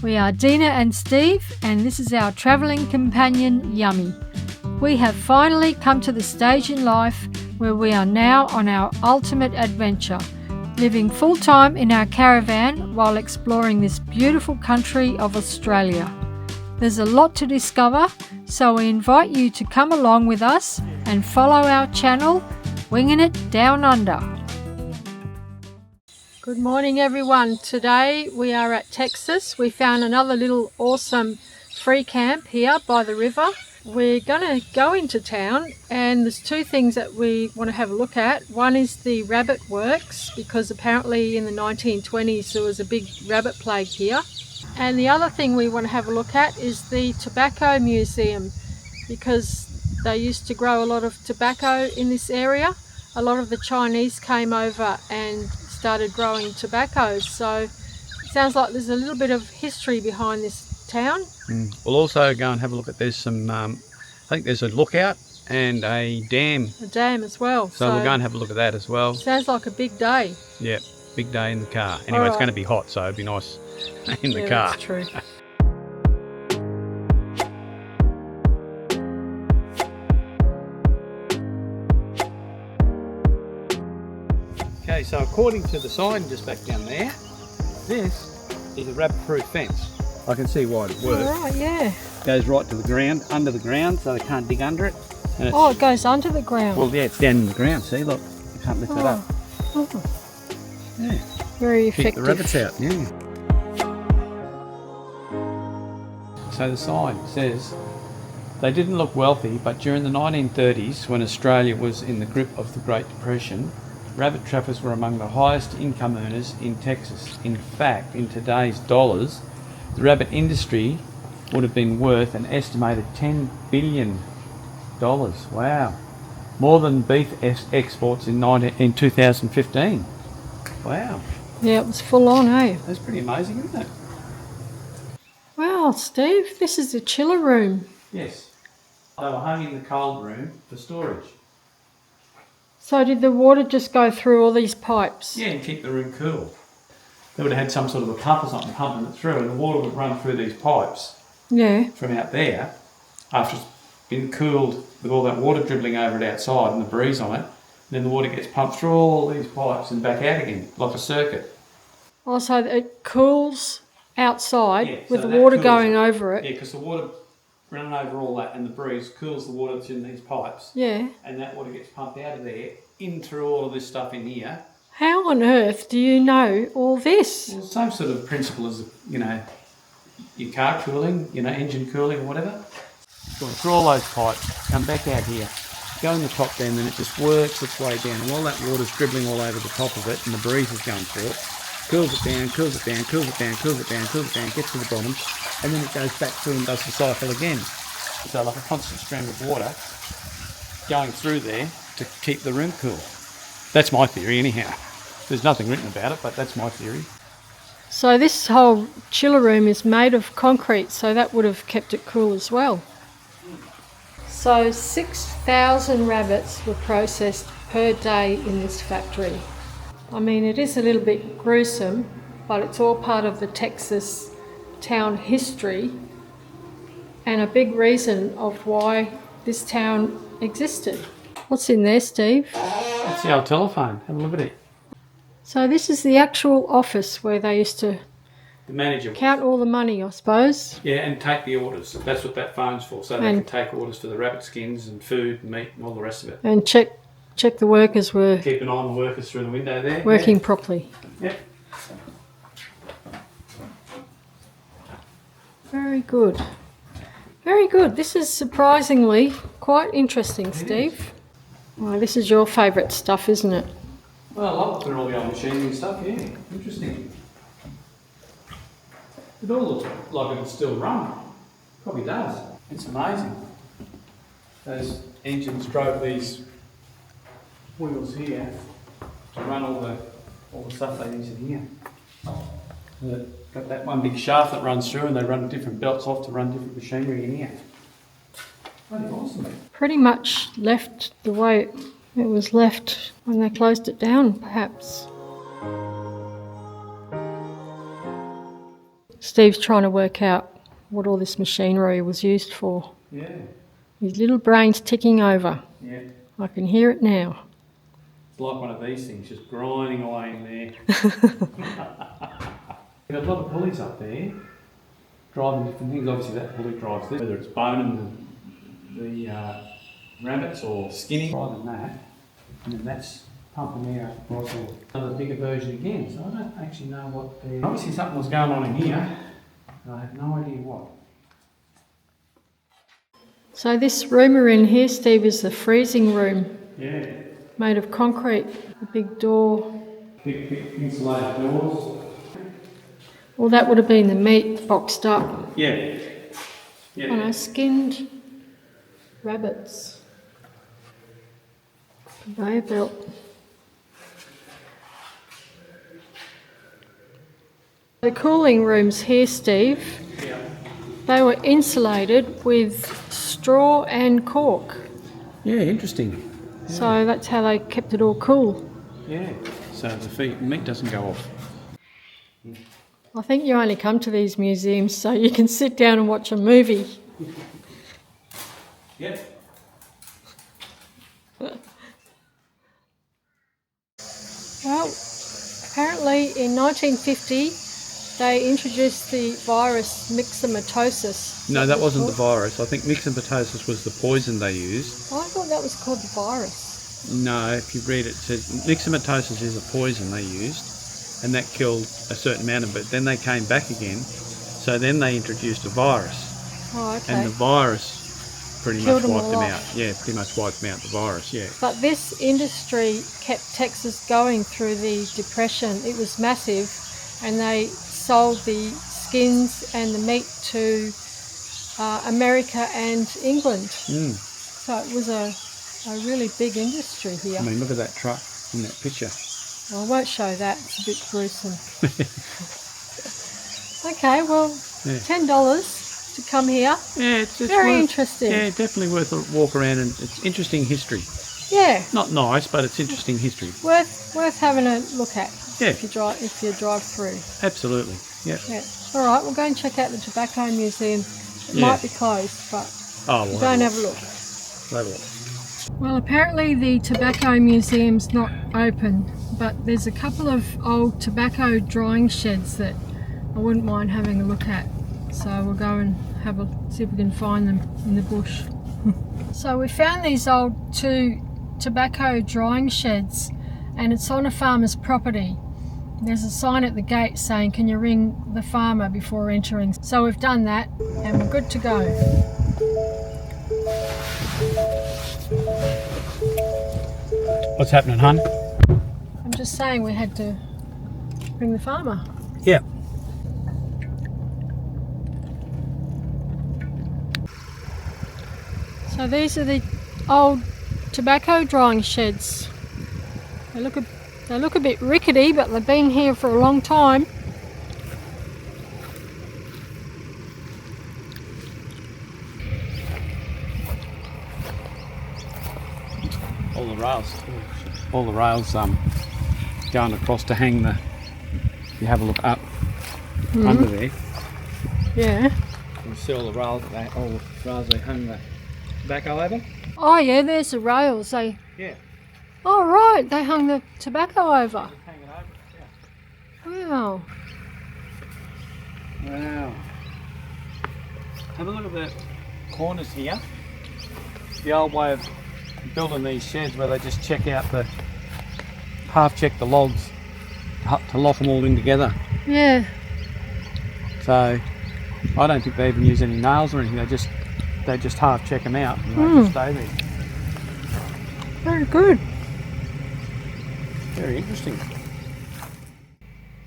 We are Dina and Steve, and this is our travelling companion, Yummy. We have finally come to the stage in life where we are now on our ultimate adventure, living full-time in our caravan while exploring this beautiful country of Australia. There's a lot to discover, so we invite you to come along with us and follow our channel, Winging It Down Under. Good morning everyone. Today we are at Texas. We found another little awesome free camp here by the river. We're going to go into town and there's two things that we want to have a look at. One is the rabbit works, because apparently in the 1920s there was a big rabbit plague here. And the other thing we want to have a look at is the tobacco museum, because they used to grow a lot of tobacco in this area. A lot of the Chinese came over and started growing tobacco, so it sounds like there's a little bit of history behind this town. We'll also go and have a look at, there's some, I think there's a lookout and a dam. A dam as well. So we'll go and have a look at that as well. Sounds like a big day. Yeah, big day in the car. Anyway, It's going to be hot, so it'd be nice in the car. That's true. Okay, so according to the sign just back down there, this is a rabbit-proof fence. I can see why it works. All right, yeah. It goes right to the ground, under the ground, so they can't dig under it. And Oh, it goes under the ground. Well, yeah, it's down in the ground, see, look, you can't lift it up. Oh. Yeah. Very effective. Keep the rabbits out, yeah. So the sign says, they didn't look wealthy, but during the 1930s, when Australia was in the grip of the Great Depression, rabbit trappers were among the highest income earners in Texas. In fact, in today's dollars, the rabbit industry would have been worth an estimated $10 billion. Wow. More than beef exports in 2015. Wow. Yeah, it was full on, eh? That's pretty amazing, isn't it? Wow, Steve, this is the chiller room. Yes. They were hung in the cold room for storage. So did the water just go through all these pipes? Yeah, and keep the room cool. They would have had some sort of a pump or something pumping it through, and the water would run through these pipes. Yeah. From out there, after it's been cooled with all that water dribbling over it outside and the breeze on it, and then the water gets pumped through all these pipes and back out again, like a circuit. Oh, so it cools outside, Yeah, with so the that water cools going it. over it. Yeah, because the water running over all that and the breeze cools the water that's in these pipes. Yeah. And that water gets pumped out of there, in through all of this stuff in here. How on earth do you know all this? Well, same sort of principle as, your car cooling, engine cooling or whatever. Going through all those pipes, come back out here, go in the top there, and then it just works its way down. And while that water's dribbling all over the top of it and the breeze is going through it, cools it down, cools it down, cools it down, cools it down, cools it down, gets to the bottom, and then it goes back through and does the cycle again. So like a constant stream of water going through there to keep the room cool. That's my theory anyhow. There's nothing written about it, but that's my theory. So this whole chiller room is made of concrete, so that would have kept it cool as well. So 6,000 rabbits were processed per day in this factory. I mean, it is a little bit gruesome, but it's all part of the Texas town history and a big reason of why this town existed. What's in there, Steve? That's the old telephone. Have a look at it. So this is the actual office where they used to The manager. count all the money, I suppose. Yeah, and take the orders. That's what that phone's for, so they can take orders for the rabbit skins and food and meat and all the rest of it. And check the workers were Keep an eye on the workers through the window there. working properly. Yep. Very good. Very good. This is surprisingly quite interesting, Steve. Well, this is your favourite stuff, isn't it? Well, I love looking at all the old machinery and stuff, yeah. Interesting. It all looks like it'll still run. Probably does. It's amazing. Those engines drove these wheels here to run all the stuff they use in here. They've got that one big shaft that runs through and they run different belts off to run different machinery in here. Bloody awesome. Pretty much left the way it was left when they closed it down, perhaps. Steve's trying to work out what all this machinery was used for. Yeah. His little brain's ticking over. Yeah. I can hear it now. It's like one of these things, just grinding away in there. We've got a lot of pulleys up there, driving different things. Obviously that pulley drives this, whether it's boning the rabbits or skinning, driving that, and then that's pumping air across another bigger version again. So I don't actually know what the... Obviously something was going on in here, but I have no idea what. So this room we're in here, Steve, is the freezing room. Yeah. Made of concrete, a big door. Big insulated doors. Well, that would have been the meat boxed up. Yeah. Yeah. Oh no, skinned rabbits. Conveyor belt. The cooling rooms here, Steve, Yeah. they were insulated with straw and cork. Yeah, interesting. So that's how they kept it all cool. Yeah. So the meat doesn't go off. I think you only come to these museums so you can sit down and watch a movie. Yep. Well, apparently in 1950 they introduced the virus myxomatosis. No, that wasn't the virus. I think myxomatosis was the poison they used. I thought that was called the virus. No, if you read it, it says myxomatosis is a poison they used, and that killed a certain amount of it. Then they came back again, so then they introduced a virus, Oh, okay. and the virus pretty Killed much them wiped all them off. out. Yeah, pretty much wiped them out, the virus, yeah. But this industry kept Texas going through the Depression. It was massive, and they sold the skins and the meat to America and England. Mm. So it was a really big industry here. I mean, look at that truck in that picture. Well, I won't show that. It's a bit gruesome. Okay, well, Yeah. $10 to come here. Yeah, it's Very worth, interesting. Yeah, definitely worth a walk around, and it's interesting history. Yeah, Not nice, but it's interesting history. worth having a look at. Yeah. If you drive through. Absolutely. Yep. Yeah. All right, we'll go and check out the Tobacco Museum. It Yeah. might be closed, but Oh, we'll go and have have a look. a look. Well, apparently the Tobacco Museum's not open, but there's a couple of old tobacco drying sheds that I wouldn't mind having a look at. So we'll go and see if we can find them in the bush. So we found these old two tobacco drying sheds, and it's on a farmer's property. There's a sign at the gate saying, "Can you ring the farmer before entering?" So we've done that, and we're good to go. What's happening, hun? I'm just saying we had to ring the farmer. Yeah. So these are the old tobacco drying sheds. They look a bit rickety, but they've been here for a long time. All the rails going across to hang the. You have a look up under there. Yeah. You see all the rails they hung the tobacco over. Oh yeah, there's the rails. Yeah. Oh right, they hung the tobacco over. Hang it over. Yeah. Wow. Wow. Have a look at the corners here. The old way of building these sheds where they just check the logs to lock them all in together. Yeah. So I don't think they even use any nails or anything. They just half check them out and they just stay there. Very good. Very interesting.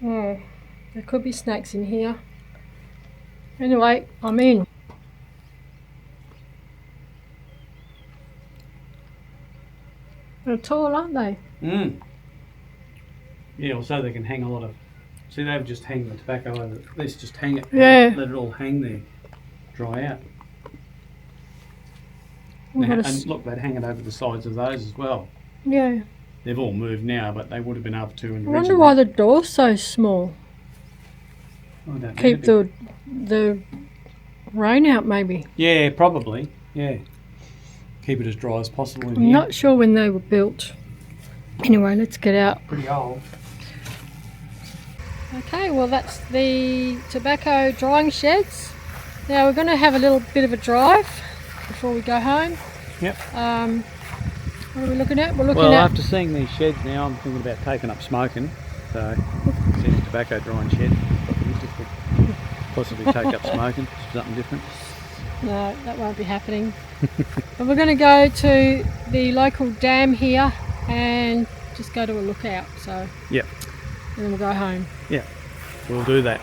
Oh, there could be snakes in here. Anyway, I'm in. They're tall, aren't they? Yeah, also they can hang a lot of. See, they've just hang the tobacco over. Let's just hang it. Yeah. Let it all hang there, dry out. We've got a And look, they'd hang it over the sides of those as well. Yeah. They've all moved now, but they would have been able to. I wonder why the door's so small. Oh, don't Keep need the rain out, maybe. Yeah, probably. Yeah. Keep it as dry as possible in I'm here. not sure when they were built. Anyway, let's get out. Pretty old. Okay, well that's the tobacco drying sheds. Now we're going to have a little bit of a drive before we go home. Yep. What are we looking at? We're looking Well, at... after seeing these sheds now, I'm thinking about taking up smoking. So, seeing a tobacco drying shed, could possibly take up smoking, something different. No, that won't be happening. But we're going to go to the local dam here and just go to a lookout. So, Yep. and then we'll go home. Yeah, we'll do that.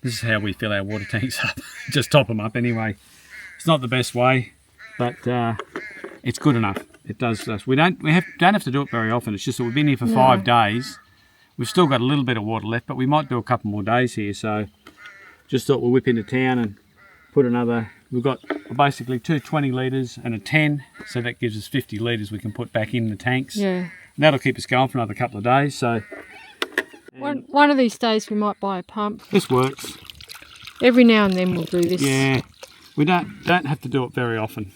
This is how we fill our water tanks up. Just top them up anyway. It's not the best way, but it's good enough. It does us. We don't have to do it very often. It's just that we've been here for 5 days. We've still got a little bit of water left, but we might do a couple more days here. So just thought we'll whip into town and put another. We've got basically 2 20 litres and a 10, so that gives us 50 litres we can put back in the tanks. Yeah. And that'll keep us going for another couple of days. So One of these days we might buy a pump. this works. Every now and then we'll do this. Yeah, we don't have to do it very often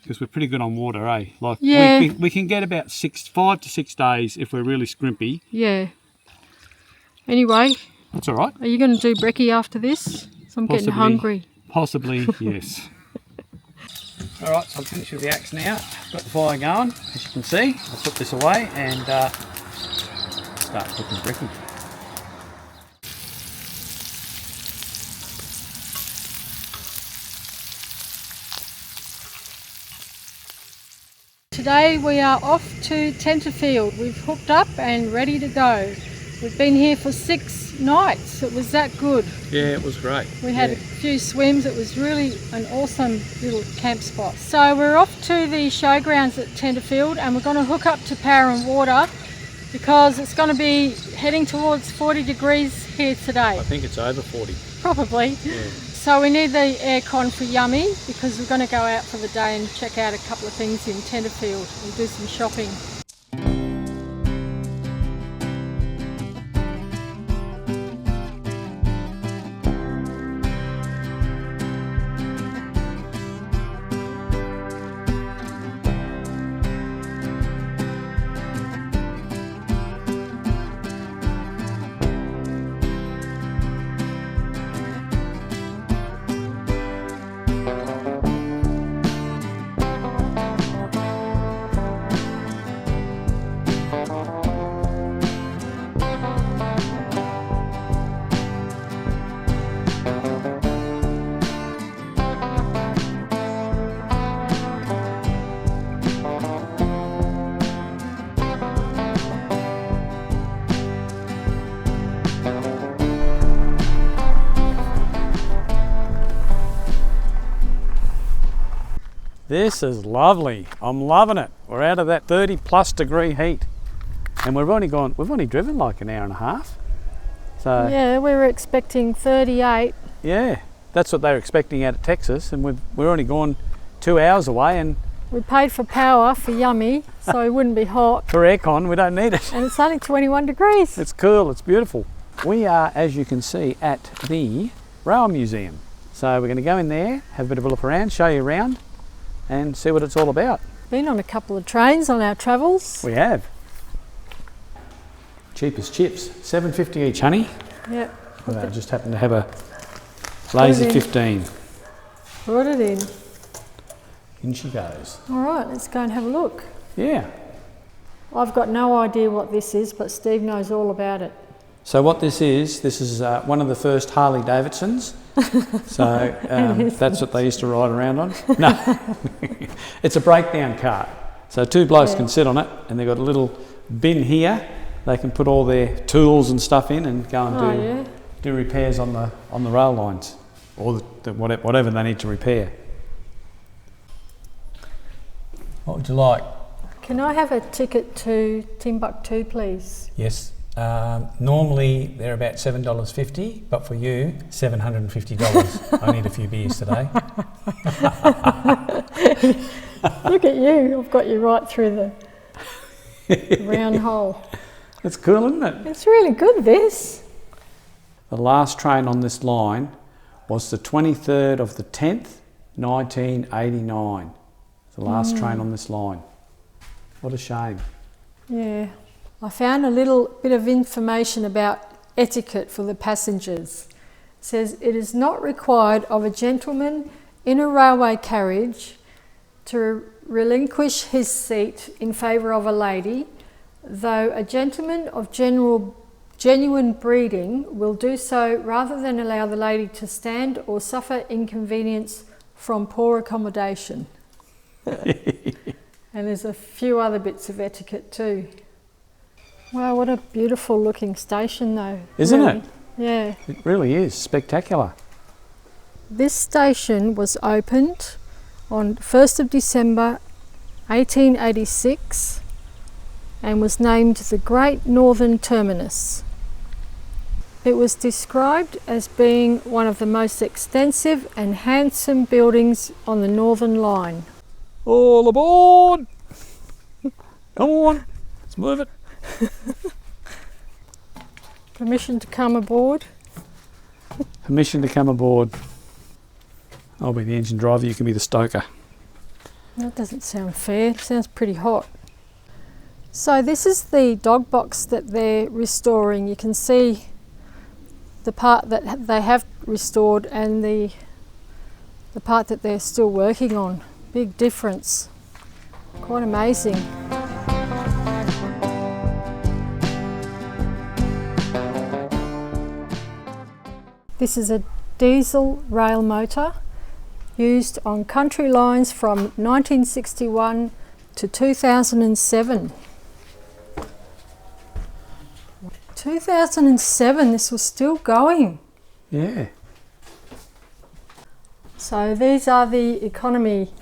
because we're pretty good on water, eh? Like Yeah. we can get about 5 to 6 days if we're really scrimpy. Yeah. Anyway, That's all right. are you going to do brekkie after this? So I'm getting hungry. Possibly, yes. All right, so I'm finished with the axe now. Got the fire going, as you can see. I'll put this away and start cooking brekkie. Today we are off to Tenterfield. We've hooked up and ready to go. We've been here for 6 nights. It was that good. Yeah, it was great. We had a few swims. It was really an awesome little camp spot. So we're off to the showgrounds at Tenterfield and we're going to hook up to power and water because it's going to be heading towards 40 degrees here today. I think it's over 40. Probably. Yeah. So we need the aircon for Yummy because we're going to go out for the day and check out a couple of things in Tenterfield and do some shopping. This is lovely. I'm loving it. We're out of that 30+ degree heat, and we've only driven like an hour and a half. So Yeah, we were expecting 38. yeah, that's what they were expecting out of Texas, and we're only gone 2 hours away, and We paid for power for Yummy, so it wouldn't be hot. for aircon we don't need it. And it's only 21 degrees. It's cool, it's beautiful. We are, as you can see, at the Railway Museum. So we're going to go in there, have a bit of a look around, show you around, and see what it's all about. Been on a couple of trains on our travels. We have. Cheap as chips, $7.50 each, honey. Yep. Well, I just happen to have a lazy in. 15. Brought it in. In she goes. All right, let's go and have a look. Yeah. I've got no idea what this is, but Steve knows all about it. So what this is one of the first Harley Davidsons. So that's what they used to ride around on. No, it's a breakdown cart. So two blokes can sit on it, and they've got a little bin here. They can put all their tools and stuff in and go and do repairs on the rail lines, or whatever they need to repair. What would you like? Can I have a ticket to Timbuktu, please? Yes. Normally they're about $7.50, but for you, $750. I need a few beers today. Look at you, I've got you right through the round hole. That's cool, isn't it? It's really good, this. The last train on this line was the 23rd of the 10th, 1989. The last train on this line. What a shame. Yeah. I found a little bit of information about etiquette for the passengers. It says, it is not required of a gentleman in a railway carriage to relinquish his seat in favour of a lady, though a gentleman of genuine breeding will do so rather than allow the lady to stand or suffer inconvenience from poor accommodation. And there's a few other bits of etiquette too. Wow, what a beautiful looking station though. Isn't really. it? Yeah. It really is spectacular. This station was opened on 1st of December 1886 and was named the Great Northern Terminus. It was described as being one of the most extensive and handsome buildings on the Northern Line. All aboard! Come on, let's move it. Permission to come aboard? Permission to come aboard. I'll be the engine driver, you can be the stoker. That doesn't sound fair, it sounds pretty hot. So this is the dog box that they're restoring. You can see the part that they have restored and the part that they're still working on. Big difference. Quite amazing. This is a diesel rail motor used on country lines from 1961 to 2007. 2007, this was still going. Yeah. So these are the economy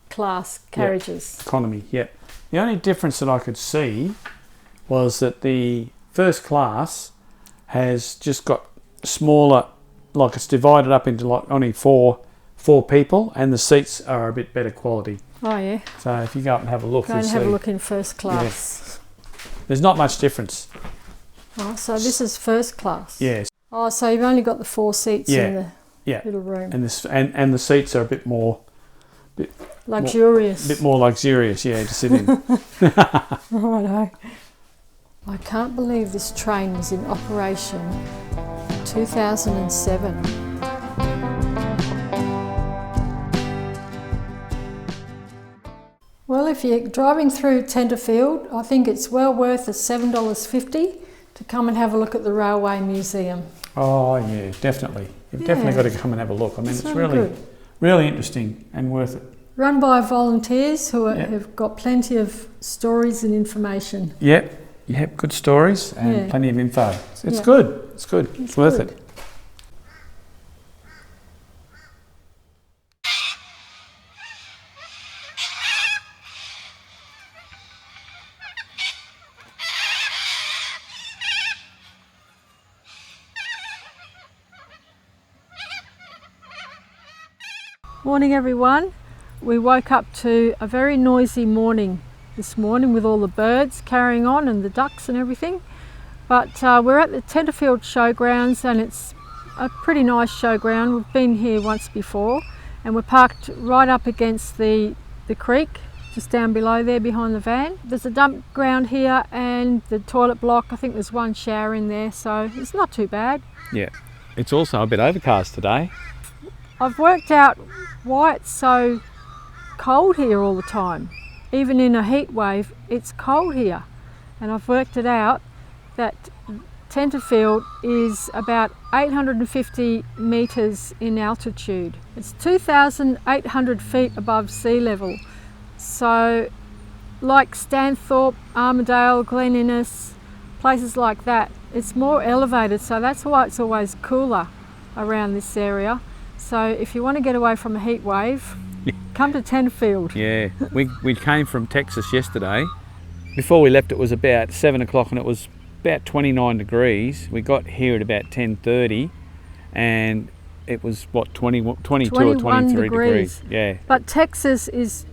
class carriages. Yep. Economy, yep. The only difference that I could see was that the first class has just got smaller, like it's divided up into like only four people, and the seats are a bit better quality. Oh yeah. So if you go up and have a look, go and have a look in first class. Yeah. There's not much difference. Oh, so this is first class. Yes. Oh, so you've only got the 4 seats in the little room. And the seats are a bit more luxurious. A bit more luxurious, yeah, to sit in. Oh no. I can't believe this train was in operation in 2007. Well, if you're driving through Tenterfield, I think it's well worth the $7.50 to come and have a look at the Railway Museum. Oh yeah, definitely. You've definitely got to come and have a look. I mean, it's really good. Really interesting and worth it. Run by volunteers who have got plenty of stories and information. Yep, good stories and plenty of info. It's good. It's good. It's worth it. Morning everyone. We woke up to a very noisy morning this morning with all the birds carrying on and the ducks and everything. But we're at the Tenterfield Showgrounds and it's a pretty nice showground. We've been here once before and we're parked right up against the creek, just down below there behind the van. There's a dump ground here and the toilet block. I think there's one shower in there, so it's not too bad. Yeah, it's also a bit overcast today. I've worked out why it's so cold here all the time. Even in a heat wave, it's cold here. And I've worked it out that Tenterfield is about 850 metres in altitude. It's 2,800 feet above sea level. So like Stanthorpe, Armidale, Glen Innes, places like that, it's more elevated, so that's why it's always cooler around this area. So if you want to get away from a heat wave, come to Tenterfield. Yeah, we came from Texas yesterday. Before we left it was about 7 o'clock and it was about 29 degrees. We got here at about 10:30 and it was what, 22 or 23 degrees. Yeah. But Texas is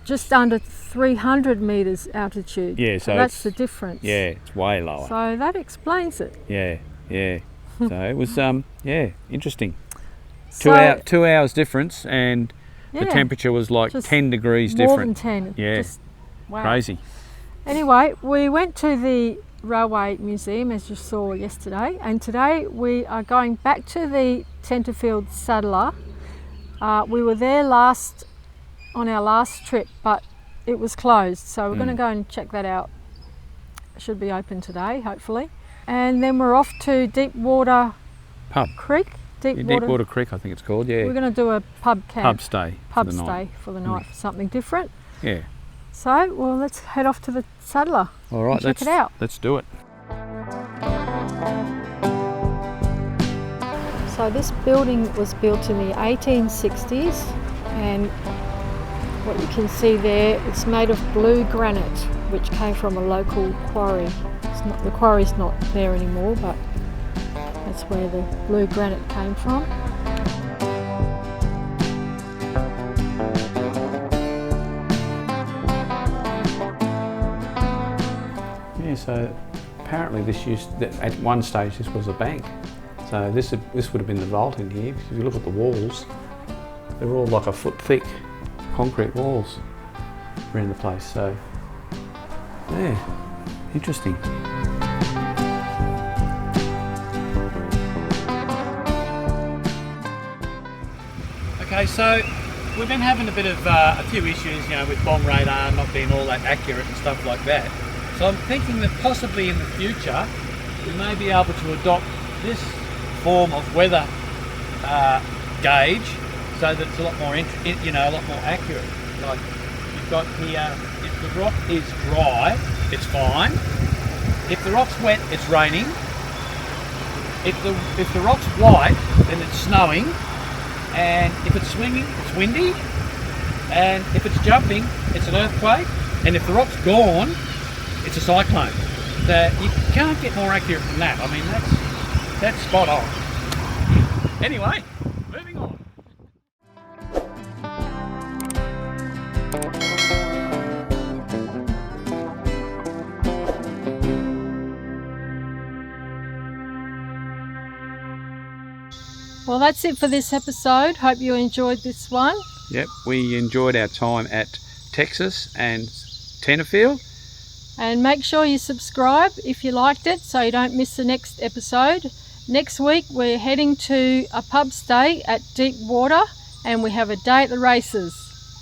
just under 300 metres altitude. Yeah, so that's the difference. Yeah, it's way lower. So that explains it. Yeah. So it was interesting. So, 2 hours difference and the temperature was like 10 degrees different. More than 10. Yeah. Just, wow. Crazy. Anyway, we went to the Railway Museum as you saw yesterday, and today we are going back to the Tenterfield Saddler. We were there on our last trip, but it was closed, so we're going to go and check that out. It should be open today, hopefully. And then we're off to Deepwater Creek. Deepwater Creek, I think it's called. Yeah. We're going to do a pub stay for the night for something different. Yeah. So, well, let's head off to the Saddler. All right, check it out. Let's do it. So this building was built in the 1860s, and what you can see there, it's made of blue granite, which came from a local quarry. The quarry's not there anymore, but that's where the blue granite came from. Yeah, so apparently at one stage this was a bank. So this would have been the vault in here, because if you look at the walls, they're all like a foot thick concrete walls around the place. So yeah, interesting. Okay, so we've been having a bit of a few issues, with bomb radar not being all that accurate and stuff like that. So I'm thinking that possibly in the future we may be able to adopt this form of weather gauge, so that it's a lot more, a lot more accurate. Like you've got here, if the rock is dry, it's fine. If the rock's wet, it's raining. If the rock's white, then it's snowing. And if it's swinging, it's windy. And if it's jumping, it's an earthquake. And if the rock's gone, it's a cyclone. You can't get more accurate than that. I mean, that's spot on. Anyway, moving on. Well, that's it for this episode. Hope you enjoyed this one. Yep, we enjoyed our time at Texas and Tenterfield. And make sure you subscribe if you liked it, so you don't miss the next episode. Next week we're heading to a pub stay at Deepwater, and we have a day at the races.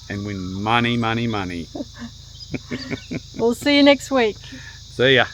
And win money. We'll see you next week. See ya.